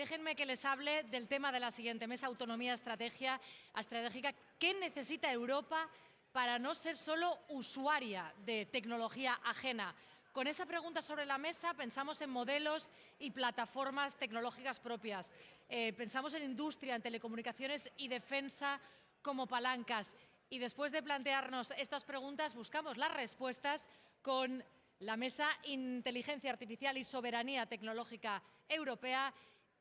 déjenme que les hable del tema de la siguiente mesa, autonomía estratégica. ¿Qué necesita Europa para no ser solo usuaria de tecnología ajena? Con esa pregunta sobre la mesa pensamos en modelos y plataformas tecnológicas propias. Pensamos en industria, en telecomunicaciones y defensa como palancas. Y después de plantearnos estas preguntas, buscamos las respuestas con la mesa Inteligencia Artificial y Soberanía Tecnológica Europea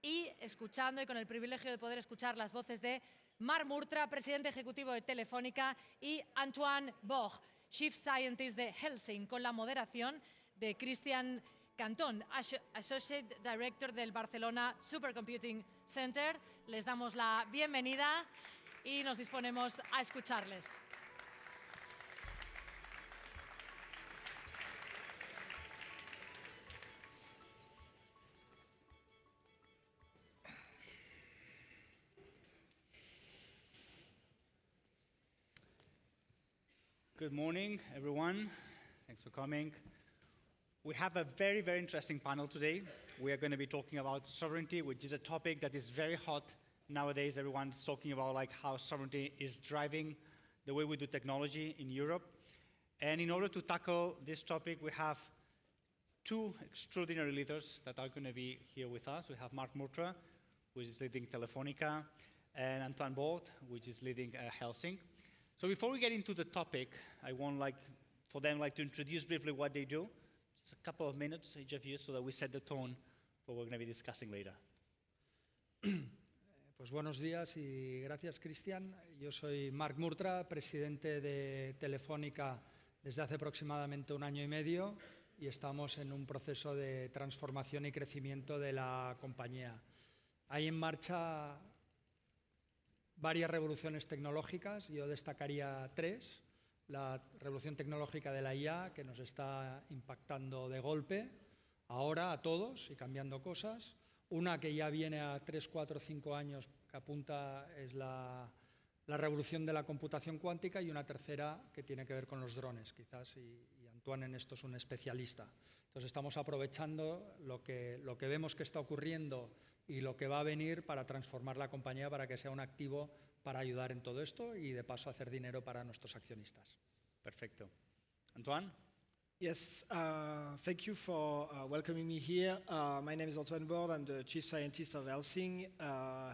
y escuchando y con el privilegio de poder escuchar las voces de Marc Murtra, presidente ejecutivo de Telefónica, y Antoine Boch, Chief Scientist de Helsing, con la moderación de Christian Cantón, Associate Director del Barcelona Supercomputing Center. Les damos la bienvenida y nos disponemos a escucharles. Good morning, everyone. Thanks for coming. We have a very, very interesting panel today. We are going to be talking about sovereignty, which is a topic that is very hot nowadays. Everyone's talking about how sovereignty is driving the way we do technology in Europe. And in order to tackle this topic, we have two extraordinary leaders that are going to be here with us. We have Marc Murtra, who is leading Telefónica, and Antoine Boch, which is leading Helsing. So before we get into the topic, I want for them to introduce briefly what they do. Just a couple of minutes, each of you, so that we set the tone for what we're going to be discussing later. Pues buenos días y gracias, Cristian. Yo soy Marc Murtra, presidente de Telefónica desde hace aproximadamente 1 año y medio y estamos en un proceso de transformación y crecimiento de la compañía. Hay en marcha varias revoluciones tecnológicas, yo destacaría 3. La revolución tecnológica de la IA, que nos está impactando de golpe, ahora a todos y cambiando cosas. Una que ya viene a 3, 4, 5 años, que apunta, es la revolución de la computación cuántica, y una tercera que tiene que ver con los drones, quizás, y Antoine en esto es un especialista. Entonces estamos aprovechando lo que vemos que está ocurriendo y lo que va a venir para transformar la compañía para que sea un activo para ayudar en todo esto y de paso hacer dinero para nuestros accionistas. Perfecto. Antoine? Yes, thank you for welcoming me here. My name is Antoine Boch. I'm the chief scientist of Helsing.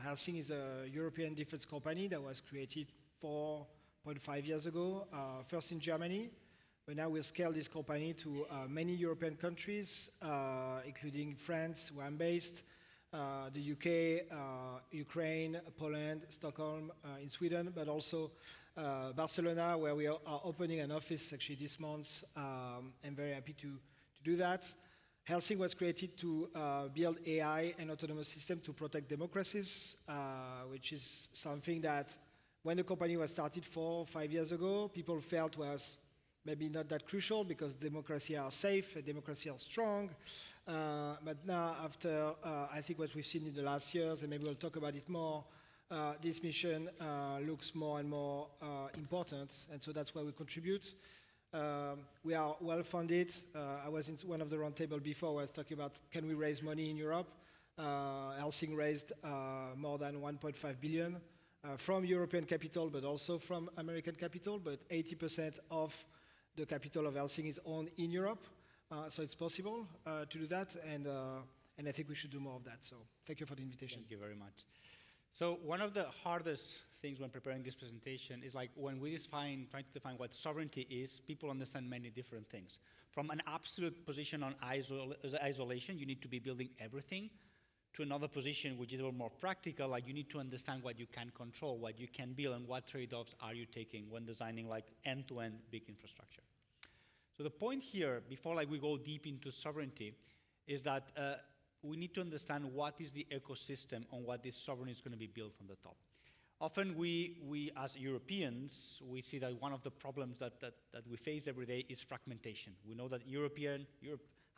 Helsing is a European defense company that was created 4.5 years ago, first in Germany. But now we've scaled this company to many European countries, including France, where I'm based, the UK, Ukraine, Poland, Stockholm, in Sweden, but also Barcelona, where we are opening an office actually this month. I'm very happy to do that. Helsing was created to build AI and autonomous systems to protect democracies, which is something that when the company was started 4 or 5 years ago, people felt was maybe not that crucial because democracy are safe and democracy are strong. But now, after I think what we've seen in the last years, and maybe we'll talk about it more, this mission looks more and more important, and so that's why we contribute. We are well funded. I was in one of the roundtable before where I was talking about can we raise money in Europe. Helsing raised more than 1.5 billion from European capital, but also from American capital, but 80% of the capital of Helsing is owned in Europe, so it's possible to do that, and I think we should do more of that. So thank you for the invitation. Thank you very much. So one of the hardest things when preparing this presentation is when we trying to define what sovereignty is, people understand many different things. From an absolute position on isolation, you need to be building everything, to another position which is a little more practical, you need to understand what you can control, what you can build, and what trade-offs are you taking when designing end-to-end big infrastructure. So the point here, before we go deep into sovereignty, is that we need to understand what is the ecosystem on what this sovereignty is going to be built on the top. Often we as Europeans, we see that one of the problems that we face every day is fragmentation. We know that Europe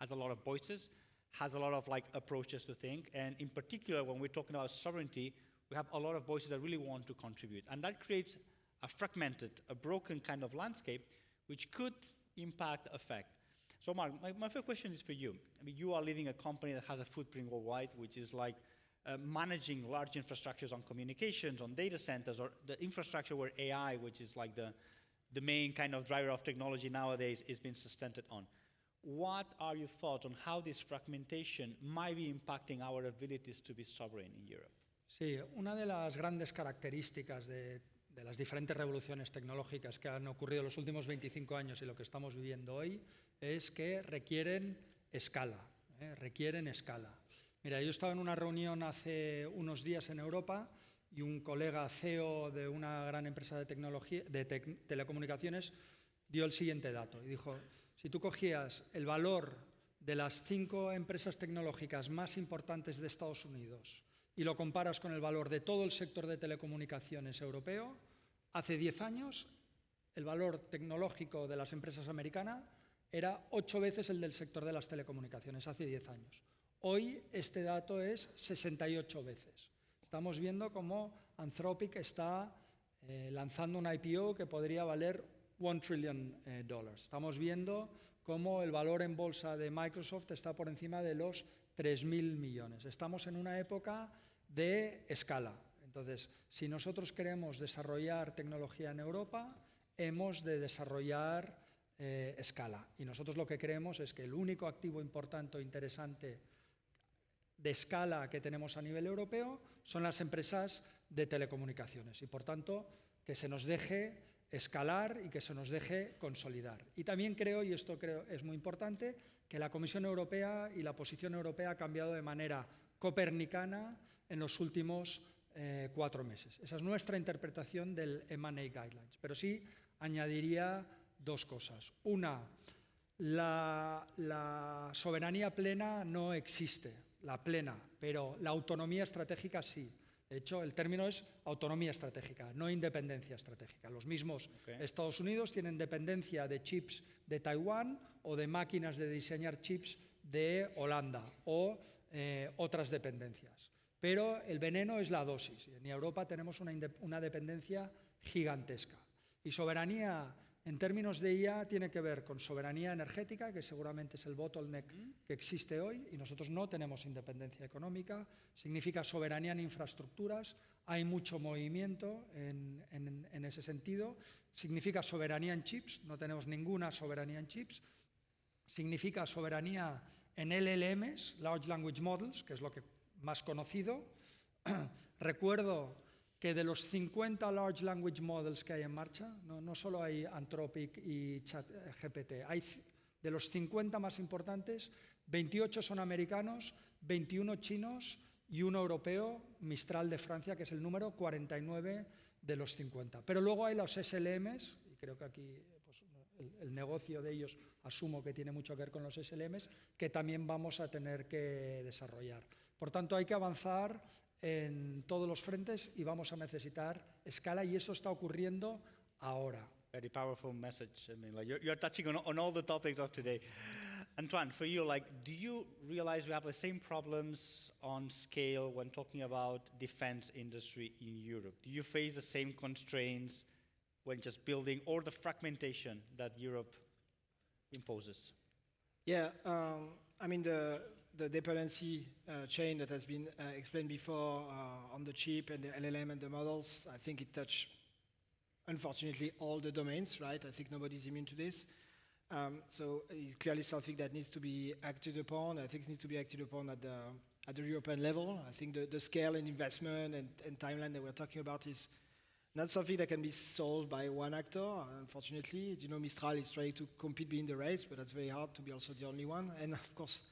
has a lot of voices, has a lot of approaches to think, and in particular, when we're talking about sovereignty, we have a lot of voices that really want to contribute, and that creates a fragmented, a broken kind of landscape, which could impact effect. So Marc, my first question is for you. I mean, you are leading a company that has a footprint worldwide, which is managing large infrastructures on communications, on data centers, or the infrastructure where AI, which is like the main kind of driver of technology nowadays, is being sustained on. What are your thoughts on how this fragmentation might be impacting our abilities to be sovereign in Europe? Sí, una de las grandes características de las diferentes revoluciones tecnológicas que han ocurrido en los últimos 25 años y lo que estamos viviendo hoy es que requieren escala, requieren escala. Mira, yo estaba en una reunión hace unos días en Europa y un colega CEO de una gran empresa de telecomunicaciones dio el siguiente dato y dijo, si tú cogías el valor de las 5 empresas tecnológicas más importantes de Estados Unidos y lo comparas con el valor de todo el sector de telecomunicaciones europeo, hace 10 años el valor tecnológico de las empresas americanas era 8 veces el del sector de las telecomunicaciones, hace 10 años. Hoy este dato es 68 veces. Estamos viendo cómo Anthropic está lanzando una IPO que podría valer $1 trillion. Estamos viendo cómo el valor en bolsa de Microsoft está por encima de los 3.000 millones. Estamos en una época de escala. Entonces, si nosotros queremos desarrollar tecnología en Europa, hemos de desarrollar escala. Y nosotros lo que creemos es que el único activo importante o interesante de escala que tenemos a nivel europeo son las empresas de telecomunicaciones y, por tanto, que se nos deje escalar y que se nos deje consolidar. Y también creo, y esto creo es muy importante, que la Comisión Europea y la posición europea ha cambiado de manera copernicana en los últimos 4 meses. Esa es nuestra interpretación del M&A Guidelines. Pero sí añadiría 2 cosas. Una, la soberanía plena no existe, la plena, pero la autonomía estratégica sí. De hecho, el término es autonomía estratégica, no independencia estratégica. Los mismos Estados Unidos tienen dependencia de chips de Taiwán o de máquinas de diseñar chips de Holanda o otras dependencias. Pero el veneno es la dosis. En Europa tenemos una dependencia gigantesca. Y soberanía, en términos de IA, tiene que ver con soberanía energética, que seguramente es el bottleneck que existe hoy, y nosotros no tenemos independencia económica. Significa soberanía en infraestructuras, hay mucho movimiento en ese sentido. Significa soberanía en chips, no tenemos ninguna soberanía en chips. Significa soberanía en LLMs, Large Language Models, que es lo que más conocido. Recuerdo que de los 50 Large Language Models que hay en marcha, no solo hay Anthropic y ChatGPT, de los 50 más importantes, 28 son americanos, 21 chinos y 1 europeo, Mistral de Francia, que es el número 49 de los 50. Pero luego hay los SLMs, y creo que aquí pues, el negocio de ellos asumo que tiene mucho que ver con los SLMs, que también vamos a tener que desarrollar. Por tanto, hay que avanzar en todos los frentes y vamos a necesitar escala, y eso está ocurriendo ahora. Very powerful message. I mean, like you're touching on all the topics of today. Antoine, for you, like, do you realize we have the same problems on scale when talking about defense industry in Europe? Do you face the same constraints when just building, or the fragmentation that Europe imposes? Yeah, I mean, the dependency chain that has been explained before on the chip and the LLM and the models, I think it touched, unfortunately, all the domains, right? I think nobody's immune to this. So it's clearly something that needs to be acted upon. I think it needs to be acted upon at the European level. I think the scale and investment and timeline that we're talking about is not something that can be solved by one actor, unfortunately. You know, Mistral is trying to compete in the race, but that's very hard to be also the only one. And of course,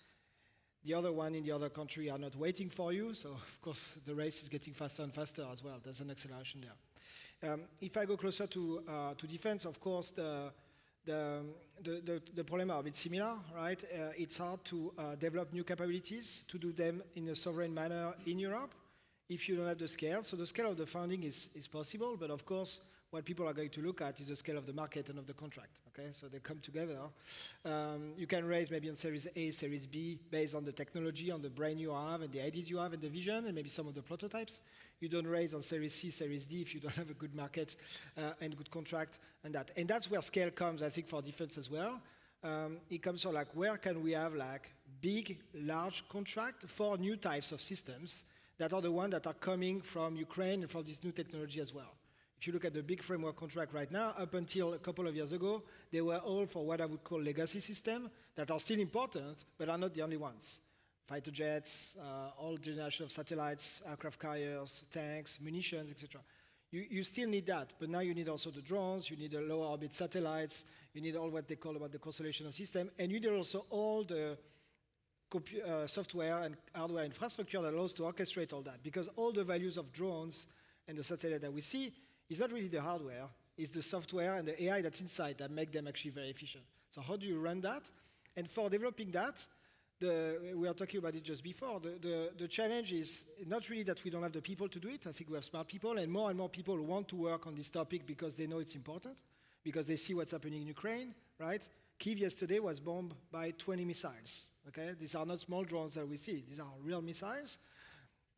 the other one in the other country are not waiting for you, so of course the race is getting faster and faster as well. There's an acceleration there. If I go closer to defense, of course the problems are a bit similar, right? It's hard to develop new capabilities, to do them in a sovereign manner in Europe if you don't have the scale. So the scale of the funding is possible, but of course what people are going to look at is the scale of the market and of the contract, okay? So they come together. You can raise maybe on Series A, Series B, based on the technology, on the brain you have, and the ideas you have, and the vision, and maybe some of the prototypes. You don't raise on Series C, Series D if you don't have a good market and good contract and that. And that's where scale comes, I think, for defense as well. It comes from like, where can we have like big, large contract for new types of systems that are the ones that are coming from Ukraine and from this new technology as well. If you look at the big framework contract right now, up until a couple of years ago, they were all for what I would call legacy systems that are still important, but are not the only ones. Fighter jets, all generation of satellites, aircraft carriers, tanks, munitions, etc. You still need that, but now you need also the drones, you need the low orbit satellites, you need all what they call about the constellation of systems, and you need also all the software and hardware infrastructure that allows to orchestrate all that, because all the values of drones and the satellite that we see is not really the hardware, it's the software and the AI that's inside that make them actually very efficient. So how do you run that? And for developing that, we were talking about it just before, the challenge is not really that we don't have the people to do it. I think we have smart people, and more people want to work on this topic because they know it's important, because they see what's happening in Ukraine, right? Kyiv yesterday was bombed by 20 missiles, okay? These are not small drones that we see. These are real missiles.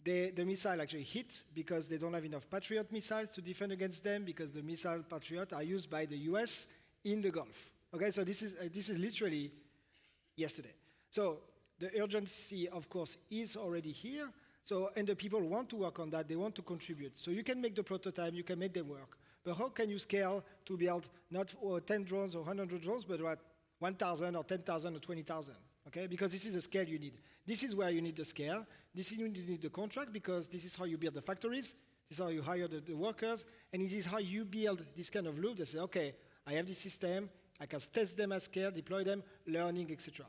The missile actually hit because they don't have enough Patriot missiles to defend against them, because the missile Patriot are used by the US in the Gulf. Okay, so this is literally yesterday. So the urgency, of course, is already here. So, and the people want to work on that, they want to contribute. So you can make the prototype, you can make them work. But how can you scale to build not 10 drones or 100 drones, but what, 1,000 or 10,000 or 20,000? Okay, because this is the scale you need. This is where you need the scale. This is where you need the contract, because this is how you build the factories. This is how you hire the workers. And this is how you build this kind of loop that says, okay, I have this system, I can test them at scale, deploy them, learning, etc.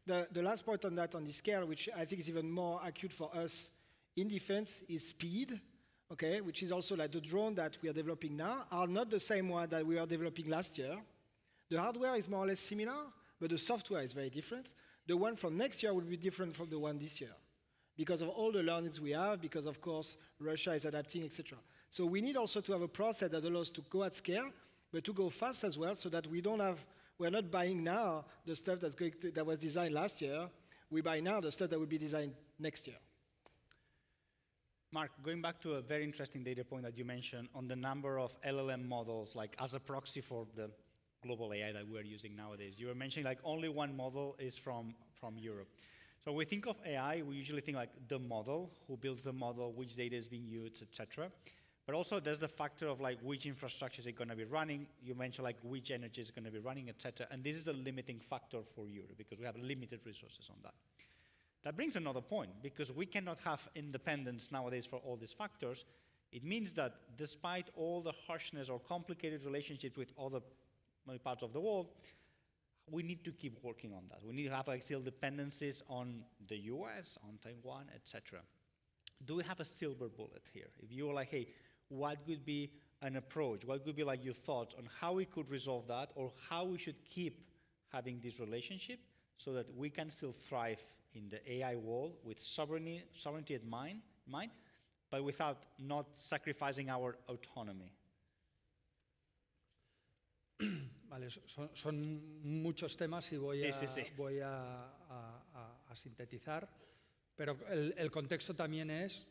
The last point on that, on this scale, which I think is even more acute for us in defense, is speed, okay, which is also like the drone that we are developing now are not the same one that we are developing last year. The hardware is more or less similar, but the software is very different. The one from next year will be different from the one this year because of all the learnings we have, because, of course, Russia is adapting, etc. So we need also to have a process that allows to go at scale, but to go fast as well, so that we're not buying now the stuff that was designed last year. We buy now the stuff that will be designed next year. Mark, going back to a very interesting data point that you mentioned on the number of LLM models, like as a proxy for the global AI that we're using nowadays. You were mentioning like only one model is from Europe. So when we think of AI, we usually think like the model, who builds the model, which data is being used, etc. But also there's the factor of like which infrastructure is it going to be running. You mentioned like which energy is going to be running, etc. And this is a limiting factor for Europe because we have limited resources on that. That brings another point, because we cannot have independence nowadays for all these factors. It means that despite all the harshness or complicated relationships with other parts of the world, we need to keep working on that. We need to have like still dependencies on the US, on Taiwan, etc. Do we have a silver bullet here? If you were like, hey, what could be an approach? What could be like your thoughts on how we could resolve that, or how we should keep having this relationship so that we can still thrive in the AI world with sovereignty in mind, but without not sacrificing our autonomy? Vale, son muchos temas y voy a sintetizar, pero el contexto también es,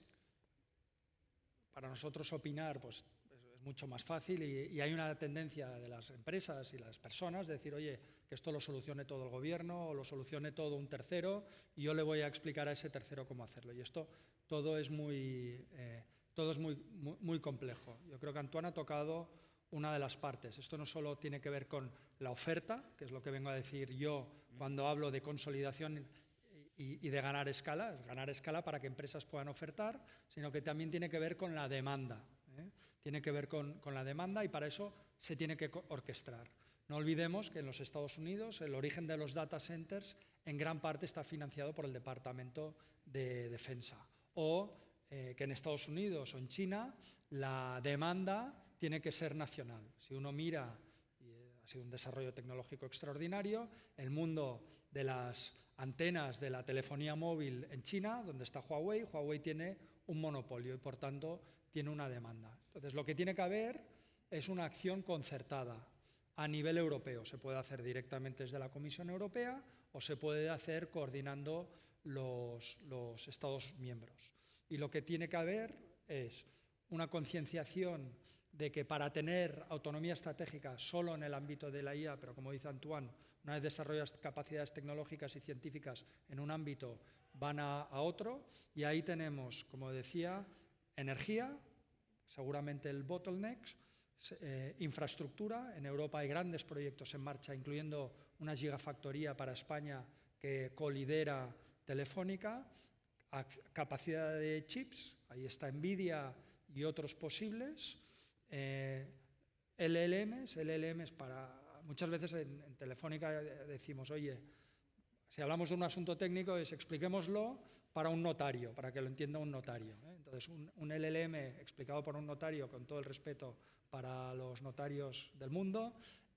para nosotros opinar pues, es mucho más fácil y hay una tendencia de las empresas y las personas de decir, oye, que esto lo solucione todo el gobierno o lo solucione todo un tercero y yo le voy a explicar a ese tercero cómo hacerlo. Y esto todo es muy complejo. Yo creo que Antoine ha tocado una de las partes. Esto no solo tiene que ver con la oferta, que es lo que vengo a decir yo cuando hablo de consolidación y de ganar escala para que empresas puedan ofertar, sino que también tiene que ver con la demanda. Tiene que ver con la demanda y para eso se tiene que orquestar. No olvidemos que en los Estados Unidos el origen de los data centers en gran parte está financiado por el Departamento de Defensa. O que en Estados Unidos o en China la demanda tiene que ser nacional. Si uno mira, y ha sido un desarrollo tecnológico extraordinario, el mundo de las antenas de la telefonía móvil en China, donde está Huawei, Huawei tiene un monopolio y por tanto tiene una demanda. Entonces lo que tiene que haber es una acción concertada a nivel europeo. Se puede hacer directamente desde la Comisión Europea o se puede hacer coordinando los Estados miembros. Y lo que tiene que haber es una concienciación de que para tener autonomía estratégica solo en el ámbito de la IA, pero como dice Antoine, una vez desarrollas capacidades tecnológicas y científicas en un ámbito van a otro, y ahí tenemos, como decía, energía, seguramente el bottleneck, infraestructura. En Europa hay grandes proyectos en marcha, incluyendo una gigafactoría para España que colidera Telefónica, capacidad de chips, ahí está Nvidia y otros posibles, LLMs para... Muchas veces en Telefónica decimos, oye, si hablamos de un asunto técnico, expliquémoslo para un notario, para que lo entienda un notario. Entonces, un LLM explicado por un notario, con todo el respeto para los notarios del mundo,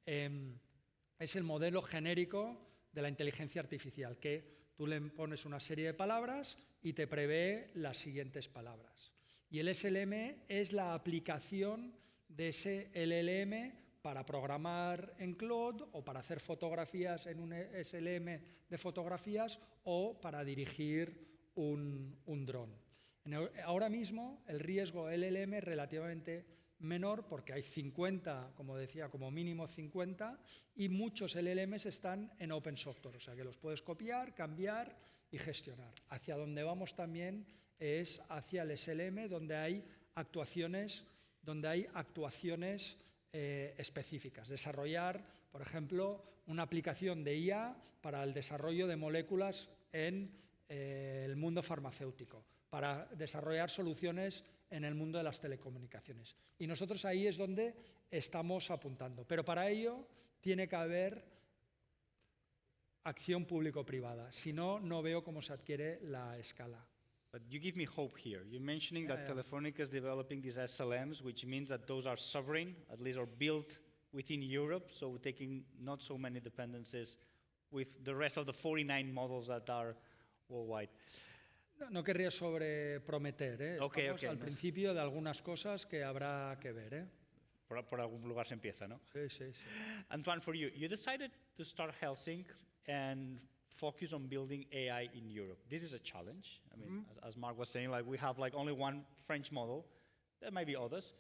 es el modelo genérico de la inteligencia artificial, que tú le pones una serie de palabras y te prevé las siguientes palabras. Y el SLM es la aplicación de ese LLM para programar en Claude o para hacer fotografías en un SLM de fotografías o para dirigir un dron. Ahora mismo el riesgo LLM es relativamente menor porque hay 50, como decía, como mínimo 50, y muchos LLMs están en open software, o sea que los puedes copiar, cambiar y gestionar. Hacia donde vamos también es hacia el SLM, donde hay actuaciones específicas. Desarrollar, por ejemplo, una aplicación de IA para el desarrollo de moléculas en el mundo farmacéutico, para desarrollar soluciones en el mundo de las telecomunicaciones. Y nosotros ahí es donde estamos apuntando. Pero para ello tiene que haber acción público-privada. Si no, no veo cómo se adquiere la escala. But you give me hope here. You're mentioning that Telefónica is developing these SLMs, which means that those are sovereign, at least are built within Europe, so taking not so many dependencies with the rest of the 49 models that are worldwide. No querría sobreprometer, Estamos al principio de algunas cosas que habrá que ver. Por algún lugar se empieza, ¿no? Sí. Antoine, for you, you decided to start Helsing and focus on building AI in Europe. This is a challenge. I mean, as Marc was saying, we have only one French model. There might be others.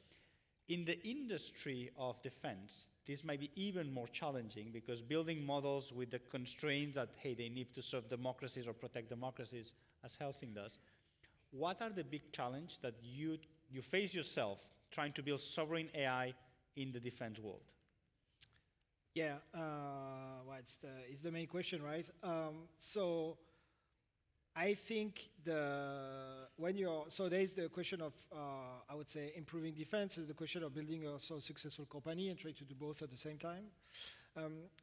In the industry of defense, this might be even more challenging because building models with the constraints that, hey, they need to serve democracies or protect democracies, as Helsing does. What are the big challenges that you face yourself trying to build sovereign AI in the defense world? Yeah, it's the main question, right? So I think there is the question of, I would say, improving defense, and the question of building a successful company and try to do both at the same time.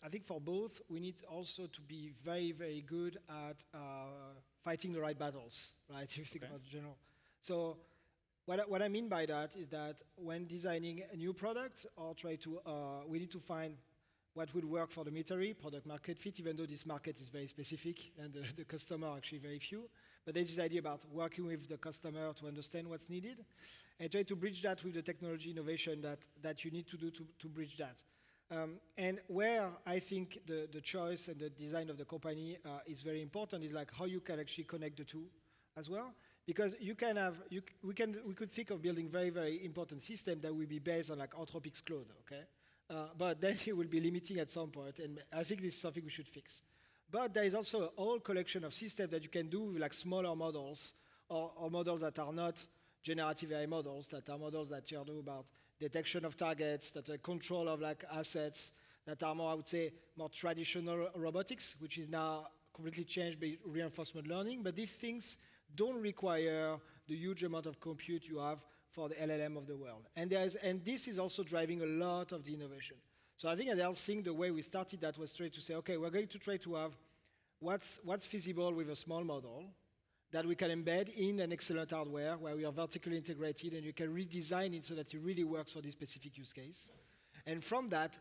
I think for both, we need also to be very, very good at fighting the right battles, right? If you think about general. So what I mean by that is that when designing a new product, or we need to find what would work for the military, product market fit, even though this market is very specific and the customer are actually very few. But there's this idea about working with the customer to understand what's needed and try to bridge that with the technology innovation that you need to do to bridge that. And where I think the choice and the design of the company is very important is how you can actually connect the two as well. Because we could think of building very, very important system that will be based on Anthropic's Cloud, okay? But then it will be limiting at some point, and I think this is something we should fix. But there is also a whole collection of systems that you can do with smaller models, or models that are not generative AI models, that are models that you do about detection of targets, that are control of assets, that are more, I would say, more traditional robotics, which is now completely changed by reinforcement learning. But these things don't require the huge amount of compute you have for the LLM of the world. And this is also driving a lot of the innovation. So I think at Helsing, the way we started that was straight to say, okay, we're going to try to have what's feasible with a small model that we can embed in an excellent hardware where we are vertically integrated and you can redesign it so that it really works for this specific use case. And from that,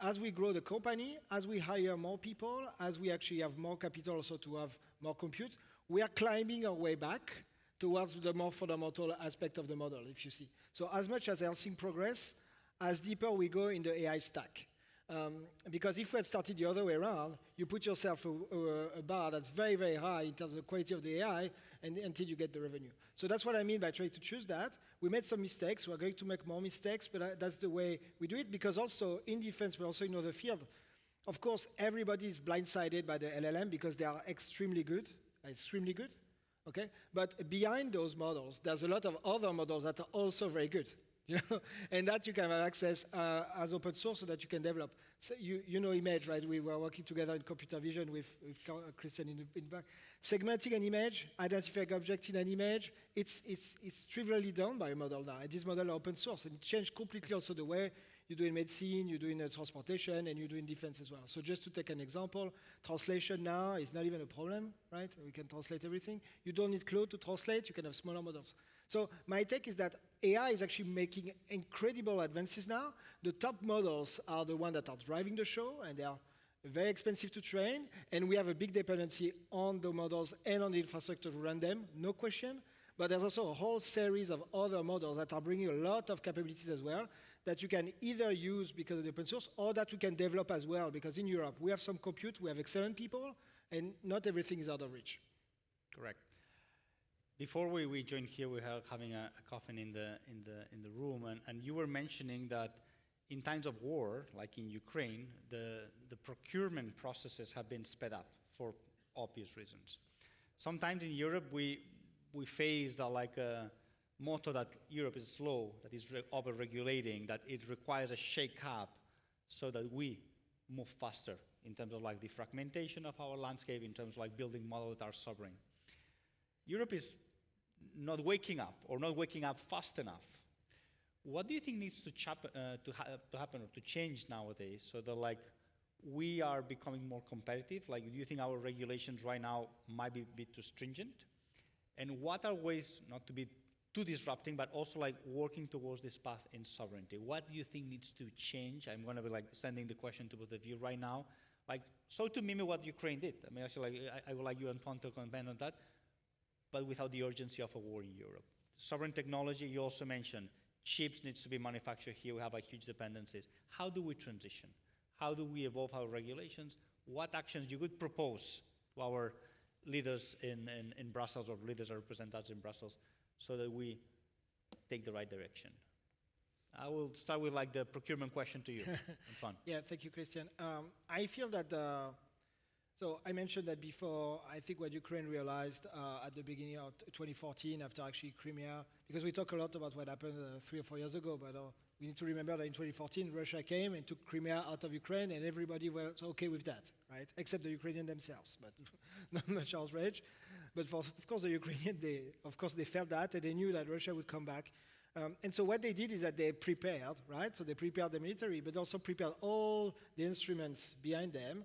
as we grow the company, as we hire more people, as we actually have more capital also to have more compute, we are climbing our way back towards the more fundamental aspect of the model, if you see. So as much as Helsing progress, as deeper we go in the AI stack. Because if we had started the other way around, you put yourself a bar that's very, very high in terms of the quality of the AI until you get the revenue. So that's what I mean by trying to choose that. We made some mistakes. We're going to make more mistakes, but that's the way we do it. Because also in defense, but also in other fields, of course, everybody is blindsided by the LLM because they are extremely good. extremely good, okay? But behind those models, there's a lot of other models that are also very good, you know? And that you can have access as open source so that you can develop. So you know image, right? We were working together in computer vision with Christian in the back. Segmenting an image, identifying objects in an image, it's trivially done by a model now. And this model are open source, and it changed completely also the way you do in medicine, you do in transportation, and you do in defense as well. So just to take an example, translation now is not even a problem, right? We can translate everything. You don't need Claude to translate, you can have smaller models. So my take is that AI is actually making incredible advances now. The top models are the ones that are driving the show, and they are very expensive to train, and we have a big dependency on the models and on the infrastructure to run them, no question. But there's also a whole series of other models that are bringing a lot of capabilities as well that you can either use because of the open source or that we can develop as well, because in Europe we have some compute, we have excellent people, and not everything is out of reach. Correct. Before we joined here, we were having a coffee in the room, and you were mentioning that in times of war, like in Ukraine, the procurement processes have been sped up for obvious reasons. Sometimes in Europe, we face like a motto that Europe is slow, that is over-regulating, that it requires a shake-up so that we move faster in terms of like the fragmentation of our landscape, in terms of like building models that are sovereign. Europe is not waking up or not waking up fast enough. What do you think needs to happen or to change nowadays so that like we are becoming more competitive? Like, do you think our regulations right now might be a bit too stringent? And what are ways not to be too disrupting, but also like working towards this path in sovereignty? What do you think needs to change? I'm going to be like sending the question to both of you right now. Like, so to mimic what Ukraine did. I mean, actually, like, I would like you, Antoine, to comment on that, but without the urgency of a war in Europe. Sovereign technology, you also mentioned, chips needs to be manufactured here. We have like huge dependencies. How do we transition? How do we evolve our regulations? What actions you could propose to our leaders in Brussels, or leaders or representatives in Brussels, so that we take the right direction? I will start with like the procurement question to you, Antoine. Yeah, thank you, Christian. I feel that, so I mentioned that before. I think what Ukraine realized at the beginning of 2014, after actually Crimea, because we talk a lot about what happened 3 or 4 years ago, but we need to remember that in 2014, Russia came and took Crimea out of Ukraine, and everybody was okay with that, right? Except the Ukrainians themselves, but not much outrage. But of course, the Ukrainians, they felt that, and they knew that Russia would come back. And so what they did is that they prepared, right? So they prepared the military, but also prepared all the instruments behind them.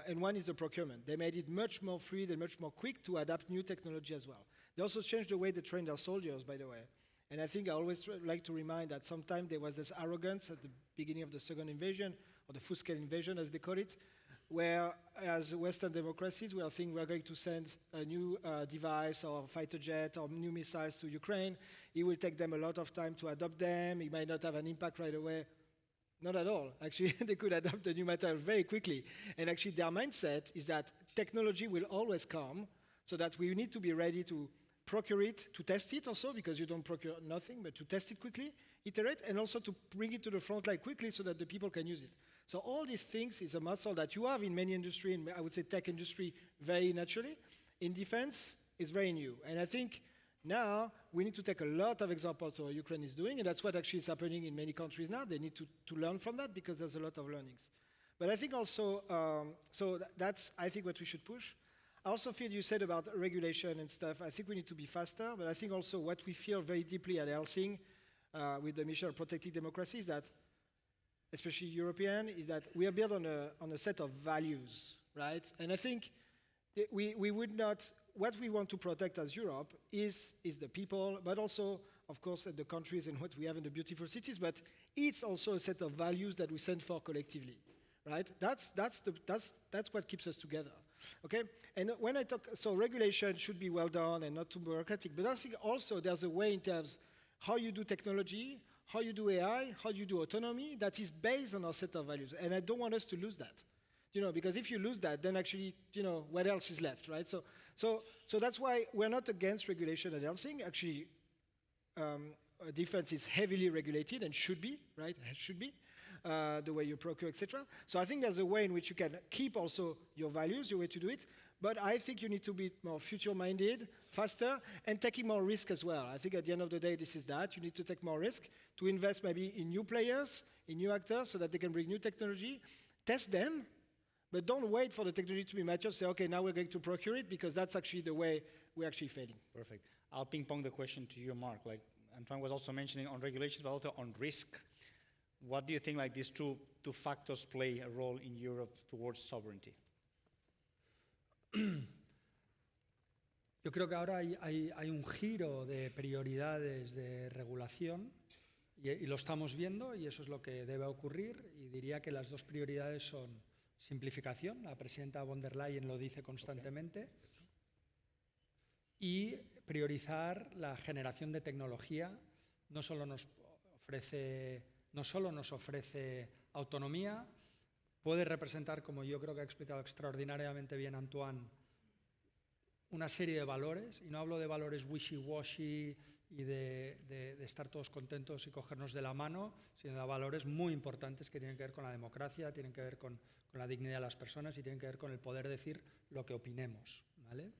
And one is the procurement. They made it much more free and much more quick to adapt new technology as well. They also changed the way they train their soldiers, by the way. And I think I always like to remind that sometimes there was this arrogance at the beginning of the second invasion, or the full-scale invasion, as they call it, where as Western democracies, we are thinking we're going to send a new device or fighter jet or new missiles to Ukraine. It will take them a lot of time to adopt them. It might not have an impact right away. Not at all. Actually, they could adopt the new material very quickly. And actually, their mindset is that technology will always come, so that we need to be ready to procure it, to test it also, because you don't procure nothing, but to test it quickly, iterate, and also to bring it to the front line quickly so that the people can use it. So all these things is a muscle that you have in many industry, and I would say tech industry very naturally. In defense, it's very new. And I think now we need to take a lot of examples of what Ukraine is doing, and that's what actually is happening in many countries now. They need to learn from that, because there's a lot of learnings. But I think also, that's I think what we should push. I also feel you said about regulation and stuff. I think we need to be faster, but I think also what we feel very deeply at Helsing with the mission of protecting democracy is that, especially European, is that we are built on a set of values, right? And I think we would not, what we want to protect as Europe is the people, but also, of course, the countries and what we have in the beautiful cities, but it's also a set of values that we stand for collectively, right? That's what keeps us together, okay? And when I talk, so regulation should be well done and not too bureaucratic, but I think also there's a way in terms how you do technology, how you do AI, how you do autonomy, that is based on our set of values. And I don't want us to lose that, because if you lose that, then actually, what else is left, right? So that's why we're not against regulation at Helsing. Actually, defense is heavily regulated and should be, right? It should be, the way you procure, etc. So I think there's a way in which you can keep also your values, your way to do it, But I think you need to be more future-minded, faster, and taking more risk as well. I think at the end of the day, this is that. You need to take more risk, to invest maybe in new players, in new actors, so that they can bring new technology, test them, but don't wait for the technology to be mature, say, okay, now we're going to procure it, because that's actually the way we're actually failing. Perfect. I'll ping-pong the question to you, Marc. Like Antoine was also mentioning on regulations, but also on risk. What do you think like these two factors play a role in Europe towards sovereignty? Yo creo que ahora hay un giro de prioridades de regulación y lo estamos viendo y eso es lo que debe ocurrir, y diría que las dos prioridades son simplificación, la presidenta von der Leyen lo dice constantemente, y priorizar la generación de tecnología. No solo nos ofrece autonomía, puede representar, como yo creo que ha explicado extraordinariamente bien Antoine, una serie de valores, y no hablo de valores wishy-washy y de estar todos contentos y cogernos de la mano, sino de valores muy importantes que tienen que ver con la democracia, tienen que ver con la dignidad de las personas y tienen que ver con el poder decir lo que opinemos, ¿vale?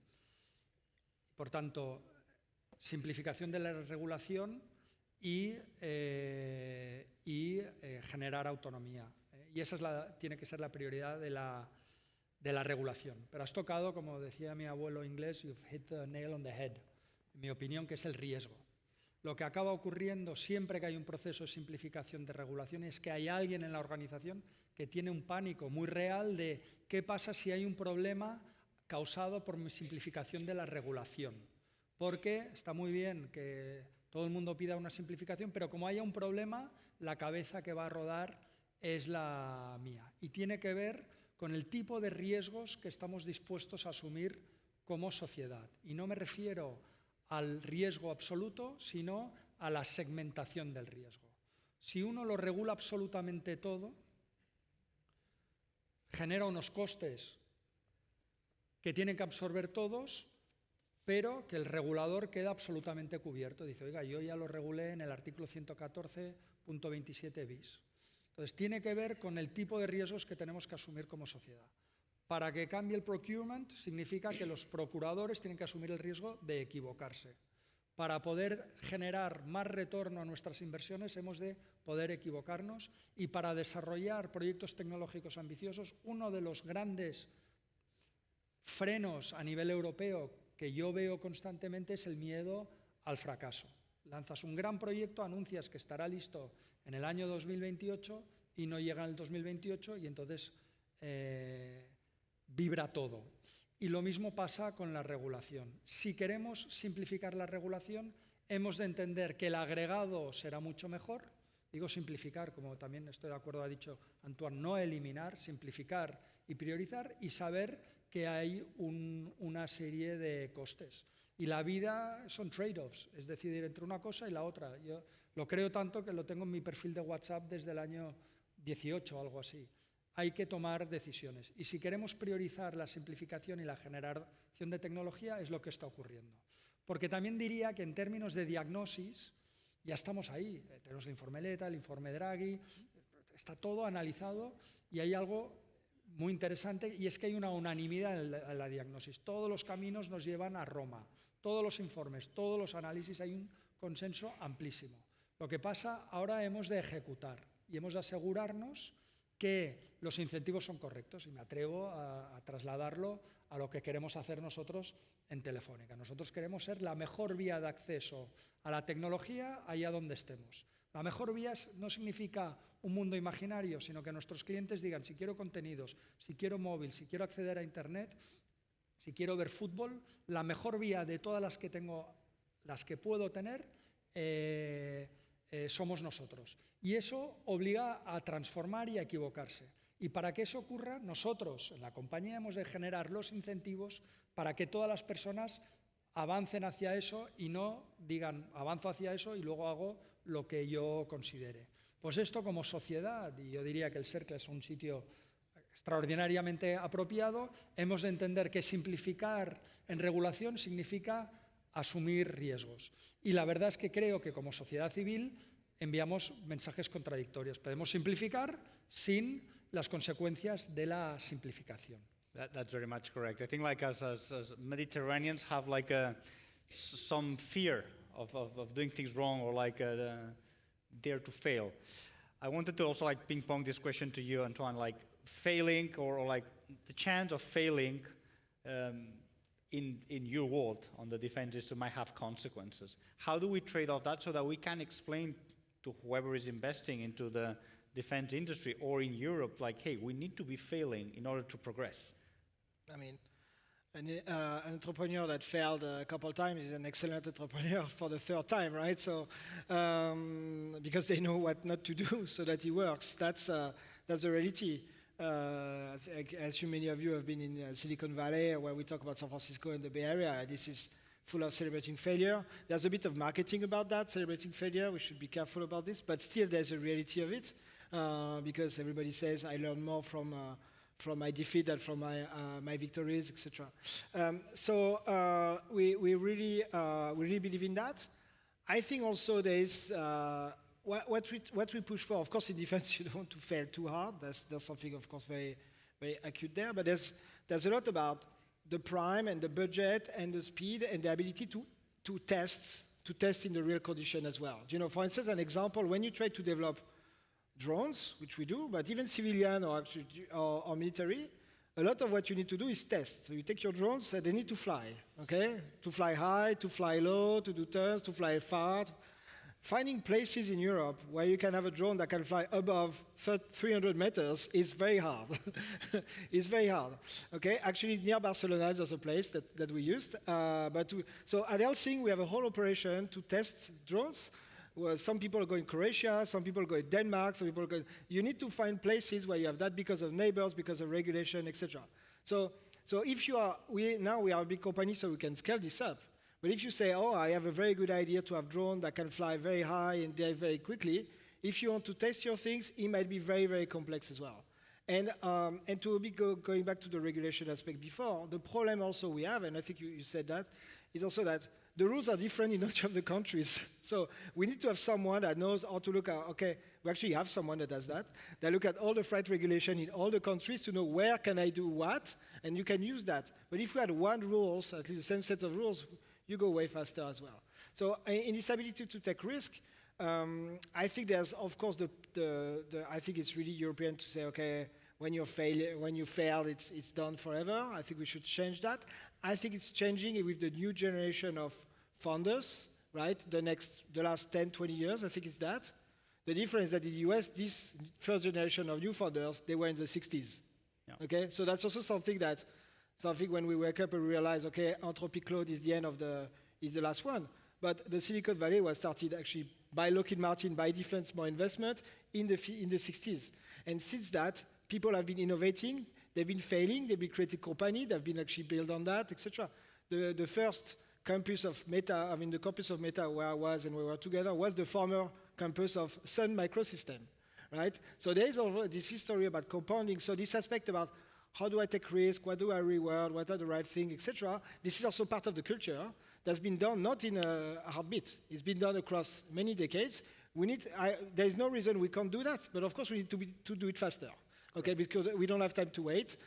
Por tanto, simplificación de la regulación y generar autonomía. Y esa tiene que ser la prioridad de la regulación. Pero has tocado, como decía mi abuelo inglés, you've hit the nail on the head, en mi opinión, que es el riesgo. Lo que acaba ocurriendo siempre que hay un proceso de simplificación de regulación es que hay alguien en la organización que tiene un pánico muy real de qué pasa si hay un problema causado por mi simplificación de la regulación. Porque está muy bien que todo el mundo pida una simplificación, pero como haya un problema, la cabeza que va a rodar es la mía. Y tiene que ver con el tipo de riesgos que estamos dispuestos a asumir como sociedad. Y no me refiero al riesgo absoluto, sino a la segmentación del riesgo. Si uno lo regula absolutamente todo, genera unos costes que tienen que absorber todos, pero que el regulador queda absolutamente cubierto. Dice, oiga, yo ya lo regulé en el artículo 114.27 bis. Entonces, tiene que ver con el tipo de riesgos que tenemos que asumir como sociedad. Para que cambie el procurement, significa que los procuradores tienen que asumir el riesgo de equivocarse. Para poder generar más retorno a nuestras inversiones, hemos de poder equivocarnos, y para desarrollar proyectos tecnológicos ambiciosos, uno de los grandes frenos a nivel europeo que yo veo constantemente es el miedo al fracaso. Lanzas un gran proyecto, anuncias que estará listo en el año 2028 y no llega en el 2028 y entonces vibra todo. Y lo mismo pasa con la regulación. Si queremos simplificar la regulación, hemos de entender que el agregado será mucho mejor. Digo simplificar, como también estoy de acuerdo, ha dicho Antoine, no eliminar, simplificar y priorizar, y saber que hay una serie de costes. Y la vida son trade-offs, es decidir entre una cosa y la otra. Yo lo creo tanto que lo tengo en mi perfil de WhatsApp desde el año 18 o algo así. Hay que tomar decisiones. Y si queremos priorizar la simplificación y la generación de tecnología, es lo que está ocurriendo. Porque también diría que en términos de diagnosis, ya estamos ahí. Tenemos el informe Leta, el informe Draghi, está todo analizado y hay algo muy interesante, y es que hay una unanimidad en la diagnosis. Todos los caminos nos llevan a Roma. Todos los informes, todos los análisis, hay un consenso amplísimo. Lo que pasa, ahora hemos de ejecutar y hemos de asegurarnos que los incentivos son correctos, y me atrevo a trasladarlo a lo que queremos hacer nosotros en Telefónica. Nosotros queremos ser la mejor vía de acceso a la tecnología allá donde estemos. La mejor vía no significa un mundo imaginario, sino que nuestros clientes digan, si quiero contenidos, si quiero móvil, si quiero acceder a Internet, si quiero ver fútbol, la mejor vía de todas las que tengo, las que puedo tener, somos nosotros. Y eso obliga a transformar y a equivocarse. Y para que eso ocurra, nosotros en la compañía hemos de generar los incentivos para que todas las personas avancen hacia eso y no digan, avanzo hacia eso y luego hago lo que yo considere. Pues esto como sociedad, y yo diría que el CERCLA es un sitio extraordinariamente apropiado, hemos de entender que simplificar en regulación significa asumir riesgos. Y la verdad es que creo que como sociedad civil enviamos mensajes contradictorios. Podemos simplificar sin las consecuencias de la simplificación. That's very much correct. I think like as Mediterraneans have like some fear of doing things wrong or like dare to fail. I wanted to also like ping pong this question to you, Antoine, like failing or like the chance of failing in your world on the defense industry might have consequences. How do we trade off that so that we can explain to whoever is investing into the defense industry or in Europe, like, hey, we need to be failing in order to progress? I mean, an entrepreneur that failed a couple of times is an excellent entrepreneur for the third time, right? So, because they know what not to do so that it works. That's the reality. I assume many of you have been in Silicon Valley, where we talk about San Francisco and the Bay Area. This is full of celebrating failure. There's a bit of marketing about that, celebrating failure. We should be careful about this, but still there's a reality of it, because everybody says, I learn more from my defeat than from my victories, etc. We really believe in that. I think also there is what we push for. Of course, in defense, you don't want to fail too hard. There's something, of course, very very acute there. But there's a lot about the prime and the budget and the speed and the ability to test in the real condition as well. You know, for instance, an example, when you try to develop drones, which we do, but even civilian or military, a lot of what you need to do is test. So you take your drones, they need to fly, okay? To fly high, to fly low, to do turns, to fly far. Finding places in Europe where you can have a drone that can fly above 300 meters is very hard. It's very hard, okay? Actually, near Barcelona, there's a place that we used. So at Helsing, we have a whole operation to test drones. Well, some people go in Croatia, some people go in Denmark, some people go. You need to find places where you have that because of neighbors, because of regulation, etc. So if you are, now we are a big company, so we can scale this up. But if you say, oh, I have a very good idea to have drone that can fly very high and dive very quickly, if you want to test your things, it might be very, very complex as well. And to be going back to the regulation aspect before, the problem also we have, and I think you said that, is also that the rules are different in each of the countries. So we need to have someone that knows how to look at, okay, we actually have someone that does that. They look at all the flight regulation in all the countries to know where can I do what, and you can use that. But if we had one rules, at least the same set of rules, you go way faster as well. So in this ability to take risk, I think there's, of course, I think it's really European to say, okay, when you fail, it's done forever. I think we should change that. I think it's changing with the new generation of founders, right? The last 10, 20 years, I think it's that. The difference is that in the US, this first generation of new founders, they were in the 60s. Yeah. Okay, so that's also something when we wake up and realize, okay, Anthropic Cloud is the end of is the last one. But the Silicon Valley was started actually by Lockheed Martin, by defense, more investment in the 60s. And since that, people have been innovating, they've been failing, they've been creating company, they've been actually built on that, etc. The first campus of Meta, the campus of Meta where I was and we were together was the former campus of Sun Microsystem, right? So there is all this history about compounding. So this aspect about how do I take risk, what do I reward, what are the right things, etc. This is also part of the culture that's been done not in a heartbeat. It's been done across many decades. There is no reason we can't do that, but of course we need to do it faster. Okay, because we don't have time to wait.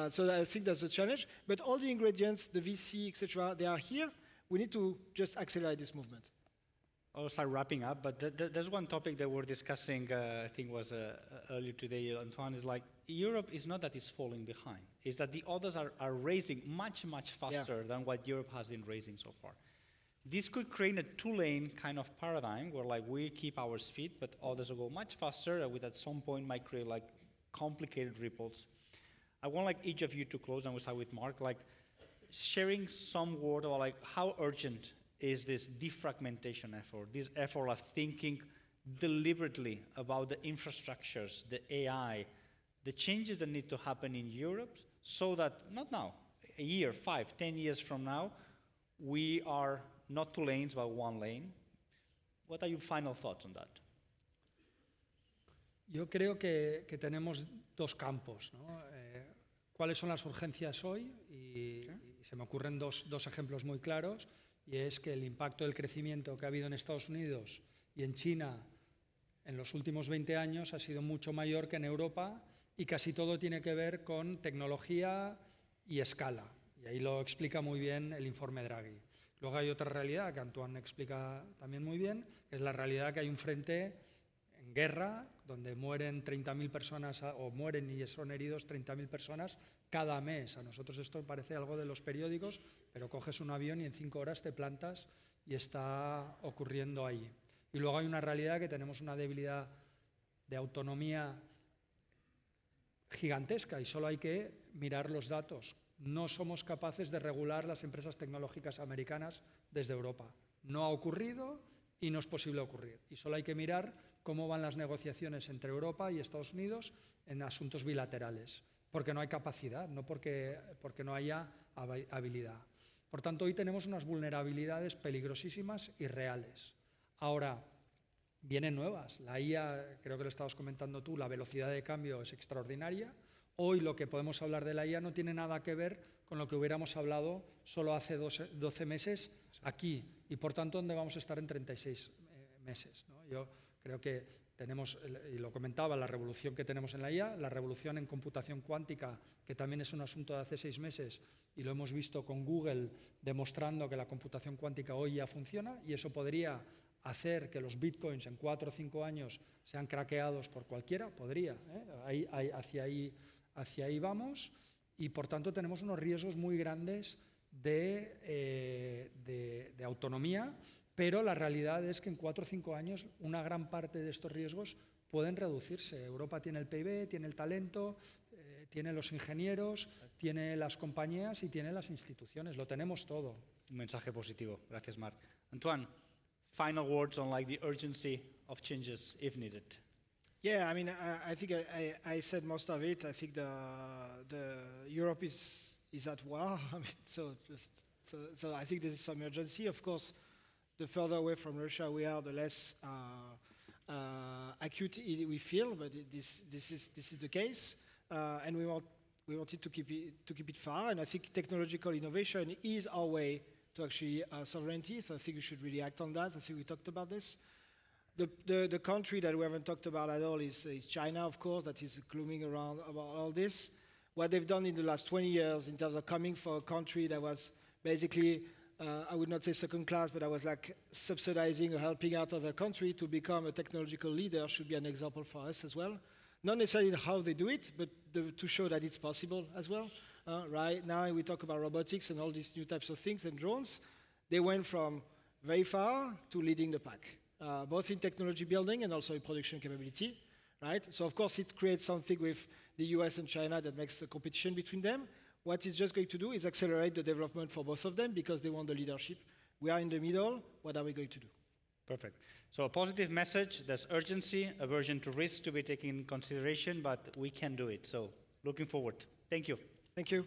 So I think that's a challenge. But all the ingredients, the VC, etc., they are here. We need to just accelerate this movement. I'll start wrapping up, but there's one topic that we're discussing, I think was earlier today, Antoine, is like, Europe is not that it's falling behind. It's that the others are raising much, much faster than what Europe has been raising so far. This could create a two-lane kind of paradigm where like we keep our speed, but others will go much faster, with at some point might create like complicated ripples. I want like each of you to close, and we'll start with Marc, like sharing some word about like how urgent is this defragmentation effort, this effort of thinking deliberately about the infrastructures, the AI, the changes that need to happen in Europe so that, not now, a year, 5, 10 years from now, we are not two lanes, but one lane. What are your final thoughts on that? Yo creo que tenemos dos campos, ¿no? ¿Cuáles son las urgencias hoy? Y se me ocurren dos ejemplos muy claros, y es que el impacto del crecimiento que ha habido en Estados Unidos y en China en los últimos 20 años ha sido mucho mayor que en Europa, y casi todo tiene que ver con tecnología y escala. Y ahí lo explica muy bien el informe Draghi. Luego hay otra realidad que Antoine explica también muy bien, que es la realidad que hay un frente en guerra donde mueren 30.000 personas, o mueren y son heridos 30.000 personas cada mes. A nosotros esto parece algo de los periódicos, pero coges un avión y en 5 horas te plantas y está ocurriendo ahí. Y luego hay una realidad que tenemos una debilidad de autonomía gigantesca y solo hay que mirar los datos. No somos capaces de regular las empresas tecnológicas americanas desde Europa. No ha ocurrido y no es posible ocurrir. Y solo hay que mirar cómo van las negociaciones entre Europa y Estados Unidos en asuntos bilaterales, porque no hay capacidad, no porque no haya habilidad. Por tanto, hoy tenemos unas vulnerabilidades peligrosísimas y reales. Ahora, vienen nuevas. La IA, creo que lo estabas comentando tú, la velocidad de cambio es extraordinaria. Hoy lo que podemos hablar de la IA no tiene nada que ver con lo que hubiéramos hablado solo hace 12 meses aquí y por tanto donde vamos a estar en 36 meses, ¿no? Yo creo que tenemos, y lo comentaba, la revolución que tenemos en la IA, la revolución en computación cuántica, que también es un asunto de hace 6 meses y lo hemos visto con Google demostrando que la computación cuántica hoy ya funciona y eso podría hacer que los bitcoins en 4 o 5 años sean craqueados por cualquiera, podría, hacia ahí vamos y por tanto tenemos unos riesgos muy grandes de autonomía, pero la realidad es que en 4 o 5 años una gran parte de estos riesgos pueden reducirse. Europa tiene el PIB, tiene el talento, tiene los ingenieros, tiene las compañías y tiene las instituciones, lo tenemos todo. Un mensaje positivo. Gracias, Marc. Antoine, final words on like the urgency of changes if needed. Yeah, I mean, I think I said most of it. I think the Europe is at war. I mean, so I think there is some urgency. Of course, the further away from Russia we are, the less acute we feel. But this is the case, and we wanted to keep it far. And I think technological innovation is our way to actually sovereignty. So I think we should really act on that. I think we talked about this. The country that we haven't talked about at all is China, of course, that is glooming around about all this. What they've done in the last 20 years in terms of coming for a country that was basically, I would not say second class, but I was like subsidizing or helping out other country to become a technological leader should be an example for us as well. Not necessarily how they do it, but to show that it's possible as well. Right now we talk about robotics and all these new types of things and drones. They went from very far to leading the pack. Both in technology building and also in production capability, right? So of course it creates something with the US and China that makes a competition between them. What it's just going to do is accelerate the development for both of them because they want the leadership. We are in the middle. What are we going to do? Perfect. So a positive message, there's urgency, aversion to risk to be taken in consideration, but we can do it. So looking forward. Thank you. Thank you.